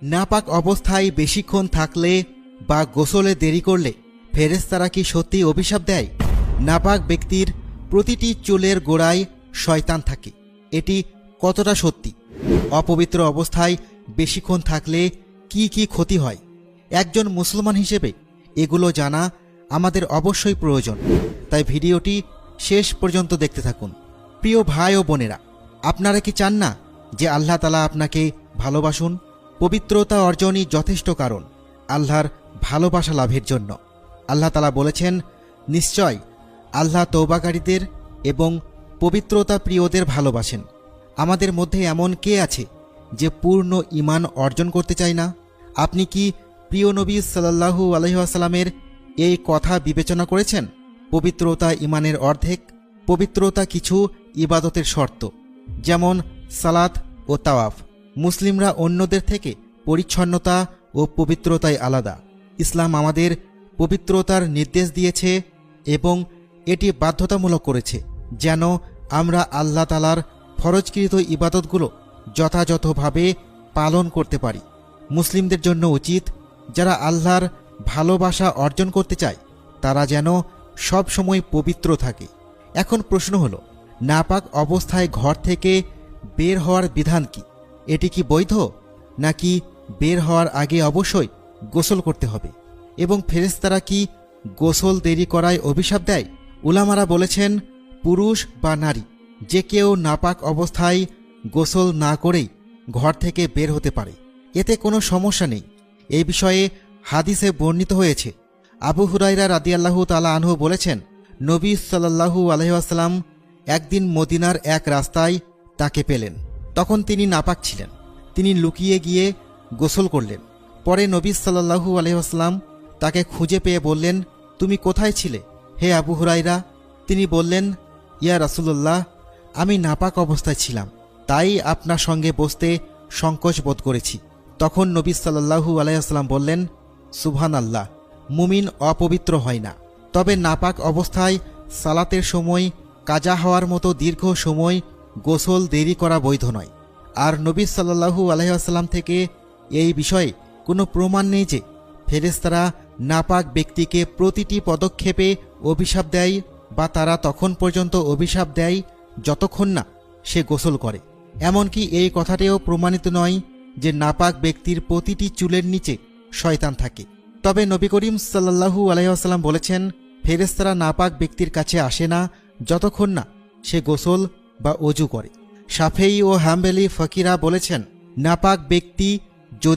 নাপাক অবস্থায় বেশিক্ষণ থাকলে বা গোসলে দেরি করলে ফেরেশতারা কি সত্যি অভিশাপ দেয়? নাপাক ব্যক্তির প্রতিটি চুলের গোড়ায় শয়তান থাকে, এটি কতটা সত্যি? অপবিত্র অবস্থায় বেশিক্ষণ থাকলে কি কি ক্ষতি হয়? একজন মুসলমান হিসেবে এগুলো জানা আমাদের অবশ্যই প্রয়োজন, তাই ভিডিওটি শেষ পর্যন্ত দেখতে থাকুন। প্রিয় ভাই ও বোনেরা, আপনারা কি চান না যে আল্লাহ তাআলা আপনাকে ভালোবাসুন? পবিত্রতা অর্জনই যথেষ্ট কারণ আল্লাহর ভালোবাসা লাভের জন্য। আল্লাহ তাআলা বলেছেন, নিশ্চয় আল্লাহ তওবাকারীদের এবং পবিত্রতা প্রিয়দের ভালোবাসেন। আমাদের মধ্যে এমন কে আছে যে পূর্ণ ঈমান অর্জন করতে চায় না? আপনি কি প্রিয় নবী সাল্লাল্লাহু আলাইহি ওয়াসাল্লামের এই কথা বিবেচনা করেছেন? পবিত্রতা ঈমানের অর্ধেক। পবিত্রতা কিছু ইবাদতের শর্ত, যেমন সালাত ও তাওয়াফ। মুসলিমরা অন্যদের থেকে পরিচ্ছন্নতা ও পবিত্রতায় আলাদা। ইসলাম আমাদের পবিত্রতার নির্দেশ দিয়েছে এবং এটি বাধ্যতামূলক করেছে যেন আমরা আল্লাহ তাআলার ফরজকৃত ইবাদতগুলো যথাযথভাবে পালন করতে পারি। মুসলিমদের জন্য উচিত, যারা আল্লাহর ভালোবাসা অর্জন করতে চায় তারা যেন সব সময় পবিত্র থাকে। এখন প্রশ্ন হলো, নাপাক অবস্থায় ঘর থেকে বের হওয়ার বিধান কি? এটি কি বৈধ, নাকি বের হওয়ার আগে অবশ্যই গোসল করতে হবে? এবং ফেরেশতারা কি গোসল দেরি করায় অভিশাপ দেয়? উলামারা বলেছেন, পুরুষ বা নারী যে কেউ নাপাক অবস্থায় গোসল না করেই ঘর থেকে বের হতে পারে, এতে কোনো সমস্যা নেই। এই বিষয়ে হাদিসে বর্ণিত হয়েছে, আবু হুরায়রা রাদিয়াল্লাহু তাআলা আনহু বলেছেন, নবী সাল্লাল্লাহু আলাইহি ওয়াসাল্লাম একদিন মদিনার এক রাস্তায় তাকে পেলেন। তখন তিনি নাপাক ছিলেন। তিনি লুকিয়ে গিয়ে গোসল করলেন। পরে নবী সাল্লাল্লাহু আলাইহি ওয়াসাল্লাম তাকে খুঁজে পেয়ে বললেন, তুমি কোথায় ছিলে হে আবু হুরায়রা? তিনি বললেন, ইয়া রাসূলুল্লাহ, আমি নাপাক অবস্থায় ছিলাম, তাই আপনার সঙ্গে বসতে সংকোচ বোধ করেছি। তখন নবী সাল্লাল্লাহু আলাইহি ওয়াসাল্লাম বললেন, সুবহানাল্লাহ, মুমিন অপবিত্র হয় না। তবে নাপাক অবস্থায় সালাতের সময় কাজা হওয়ার মতো দীর্ঘ সময় গোসল দেরি করা বৈধ নয়। আর নবী সাল্লাল্লাহু আলাইহি ওয়াসাল্লাম থেকে এই বিষয়ে কোনো প্রমাণ নেই যে ফেরেশতারা নাপাক ব্যক্তিকে প্রতিটি পদক্ষেপে অভিশাপ দেয় বা তারা তখন পর্যন্ত অভিশাপ দেয় যতক্ষণ না সে গোসল করে। এমনকি এই কথাটিও প্রমাণিত নয় যে নাপাক ব্যক্তির প্রতিটি চুলের নিচে শয়তান থাকে। তবে নবী করিম সাল্লাল্লাহু আলাইহি ওয়াসাল্লাম বলেছেন, ফেরেশতারা নাপাক ব্যক্তির কাছে আসে না যতক্ষণ না সে গোসল বা ওযু করে। শাফেঈ ও হাম্বলী ফকিরা বলেছেন, নাপাক ব্যক্তি যদি